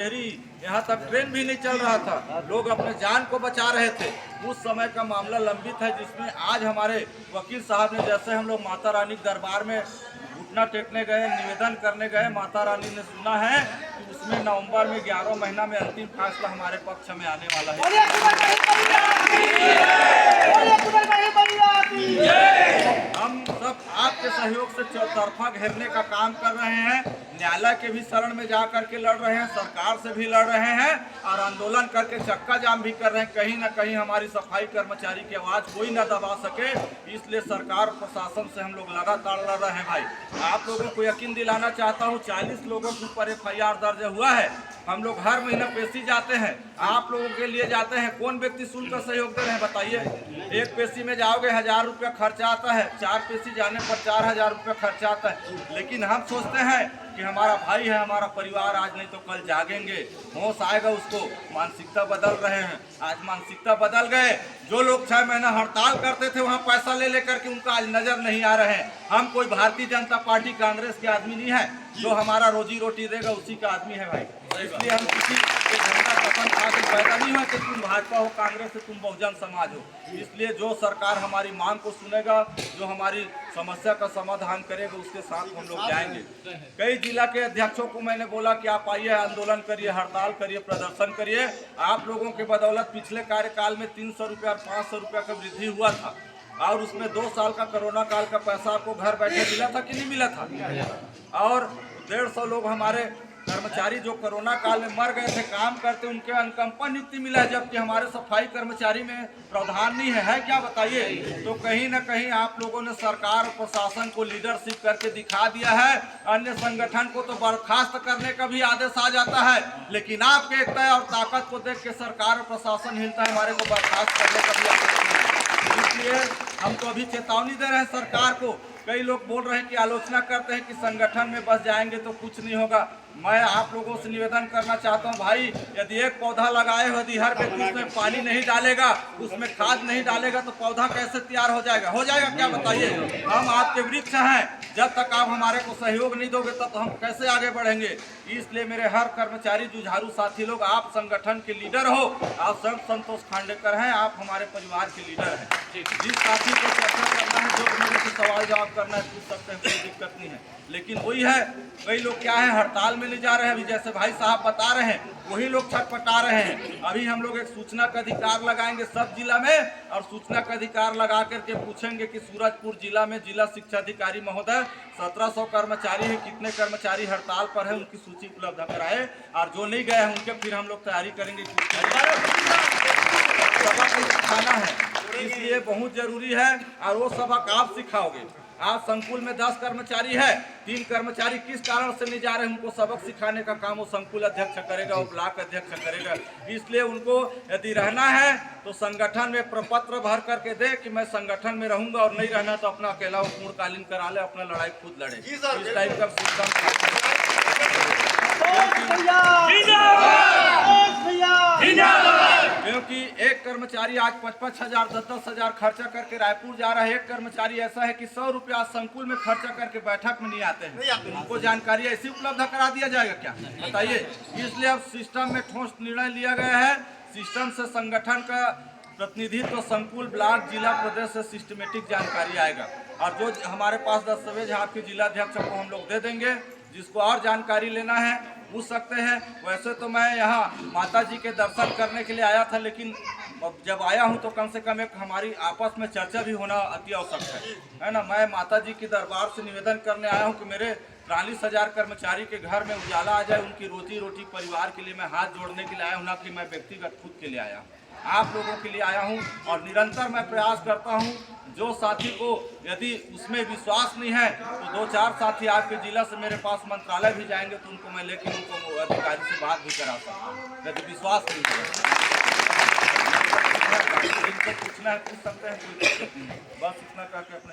यहाँ तक ट्रेन भी नहीं चल रहा था, लोग अपने जान को बचा रहे थे। उस समय का मामला लंबित है, जिसमें आज हमारे वकील साहब ने, जैसे हम लोग माता रानी के दरबार में घुटना टेकने गए, निवेदन करने गए, माता रानी ने सुना है कि उसमें नवंबर में 11 महीना में अंतिम फैसला हमारे पक्ष में आने वाला है। हम सब आपके सहयोग से चौतरफा घेरने का काम कर रहे हैं, न्यायालय के भी शरण में जा करके लड़ रहे हैं, सरकार से भी लड़ रहे हैं और आंदोलन करके चक्का जाम भी कर रहे हैं। कहीं ना कहीं हमारी सफाई कर्मचारी की आवाज़ कोई ना दबा सके, इसलिए सरकार प्रशासन से हम लोग लगातार लड़ रहे हैं। भाई आप लोगों को यकीन दिलाना चाहता हूँ, 40 लोगों के ऊपर FIR दर्ज हुआ है। हम लोग हर महीना पेशी जाते हैं, आप लोगों के लिए जाते हैं। कौन व्यक्ति शुल्क का सहयोग दे रहे हैं बताइए? एक पेशी में जाओगे 1000 रुपया खर्चा आता है, 4 पेशी जाने पर 4000 रुपया खर्चा आता है। लेकिन हम सोचते हैं कि हमारा भाई है, हमारा परिवार, आज नहीं तो कल जागेंगे, होश आएगा उसको। मानसिकता बदल रहे हैं, आज मानसिकता बदल गए। जो लोग 6 महीना हड़ताल करते थे वहाँ पैसा ले लेकर के उनका आज नजर नहीं आ रहे हैं। हम कोई भारतीय जनता पार्टी कांग्रेस के आदमी नहीं है, जो हमारा रोजी रोटी देगा उसी का आदमी है भाई। इसलिए हम किसी के झंडा कफन खा के पैदा नहीं हुआ कि तुम भाजपा हो, कांग्रेस हो, तुम बहुजन समाज हो। इसलिए जो सरकार हमारी मांग को सुनेगा, जो हमारी समस्या का समाधान करेगा, उसके साथ हम लोग जाएंगे। कई जिला के अध्यक्षों को मैंने बोला कि आप आइए, आंदोलन करिए, हड़ताल करिए, प्रदर्शन करिए। आप लोगों के बदौलत पिछले कार्यकाल में 300 रुपया और 500 रुपया का वृद्धि हुआ था, और उसमें 2 साल का कोरोना काल का पैसा आपको घर बैठे मिला था कि नहीं मिला था? और 150 लोग हमारे कर्मचारी जो कोरोना काल में मर गए थे काम करते, उनके अनुकंपा नियुक्ति मिला है, जबकि हमारे सफाई कर्मचारी में प्रावधान नहीं है क्या बताइए? तो कहीं ना कहीं आप लोगों ने सरकार और प्रशासन को लीडरशिप करके दिखा दिया है। अन्य संगठन को तो बर्खास्त करने का भी आदेश आ जाता है, लेकिन आपके एकता और ताकत को देख के सरकार और प्रशासन हिलता है, हमारे को बर्खास्त करने का भी आदेश नहीं है। इसलिए हम तो अभी चेतावनी दे रहे हैं सरकार को। कई लोग बोल रहे हैं कि आलोचना करते हैं कि संगठन में बस जाएंगे तो कुछ नहीं होगा। मैं आप लोगों से निवेदन करना चाहता हूं भाई, यदि एक पौधा लगाए हो, यदि हर व्यक्ति उसमें पानी नहीं डालेगा, उसमें खाद नहीं डालेगा, तो पौधा कैसे तैयार हो जाएगा? हो जाएगा क्या बताइए? हम आपके वृक्ष हैं, जब तक आप हमारे को सहयोग नहीं दोगे तब तो हम कैसे आगे बढ़ेंगे? इसलिए मेरे हर कर्मचारी जुझारू साथी लोग, आप संगठन के लीडर हो, आप सब संतोष खांडेकर हैं, आप हमारे परिवार के लीडर हैं। जिस साथी को चर्चा करना है, जो मेरे से सवाल जवाब करना है, पूछ सकते हैं, कोई दिक्कत नहीं है। लेकिन वही है, कई लोग क्या है, हड़ताल में नहीं जा रहे हैं। अभी जैसे भाई साहब बता रहे हैं, वही लोग छटपटा रहे हैं। अभी हम लोग एक सूचना का अधिकार लगाएंगे सब जिला में, और सूचना का अधिकार लगा करके पूछेंगे कि सूरजपुर जिला में जिला शिक्षा अधिकारी महोदय 1700 कर्मचारी है, कितने कर्मचारी हड़ताल पर है, उनकी सूची उपलब्ध कराए, और जो नहीं गए हैं उनके फिर हम लोग तैयारी करेंगे। सबक सिखाना है, इसलिए बहुत जरूरी है, और वो सबक आप सिखाओगे। आज संकुल में 10 कर्मचारी है, 3 कर्मचारी किस कारण से नहीं जा रहे हैं, उनको सबक सिखाने का काम वो संकुल अध्यक्ष करेगा, वो ब्लॉक अध्यक्ष करेगा। इसलिए उनको यदि रहना है तो संगठन में प्रपत्र भर करके दे कि मैं संगठन में रहूंगा, और नहीं रहना तो अपना अकेला वो पूर्णकालीन करा ले, अपना लड़ाई खुद लड़े। इस टाइप का सिस्टम, क्योंकि एक कर्मचारी आज 55,000 10,000 खर्चा करके रायपुर जा रहा है। एक कर्मचारी ऐसा है कि 100 रुपया संकुल में खर्चा करके बैठक में नहीं आते हैं। उनको जानकारी ऐसी उपलब्ध करा दिया जाएगा क्या बताइए? इसलिए अब सिस्टम में ठोस निर्णय लिया गया है। सिस्टम से संगठन का प्रतिनिधित्व संकुल, ब्लॉक, जिला, प्रदेश से सिस्टमेटिक जानकारी आएगा, और जो हमारे पास दस्तावेज आपके जिला अध्यक्ष को हम लोग दे देंगे। जिसको और जानकारी लेना है पूछ सकते हैं। वैसे तो मैं यहाँ माता जी के दर्शन करने के लिए आया था, लेकिन जब आया हूँ तो कम से कम एक हमारी आपस में चर्चा भी होना अति आवश्यक है ना। मैं माता जी के दरबार से निवेदन करने आया हूँ कि मेरे 43,000 कर्मचारी के घर में उजाला आ जाए, उनकी रोजी रोटी परिवार के लिए मैं हाथ जोड़ने के लिए आया हूँ, ना कि मैं व्यक्तिगत खुद के लिए आया हूँ, आप लोगों के लिए आया हूँ। और निरंतर मैं प्रयास करता हूँ, जो साथी को यदि उसमें विश्वास नहीं है तो 2-4 साथी आपके जिला से मेरे पास मंत्रालय भी जाएंगे, तो उनको मैं लेकर उनको अधिकारी से बात भी करा सकता हूँ। यदि विश्वास नहीं है पूछना है पूछ सकते हैं, बस इतना करके अपना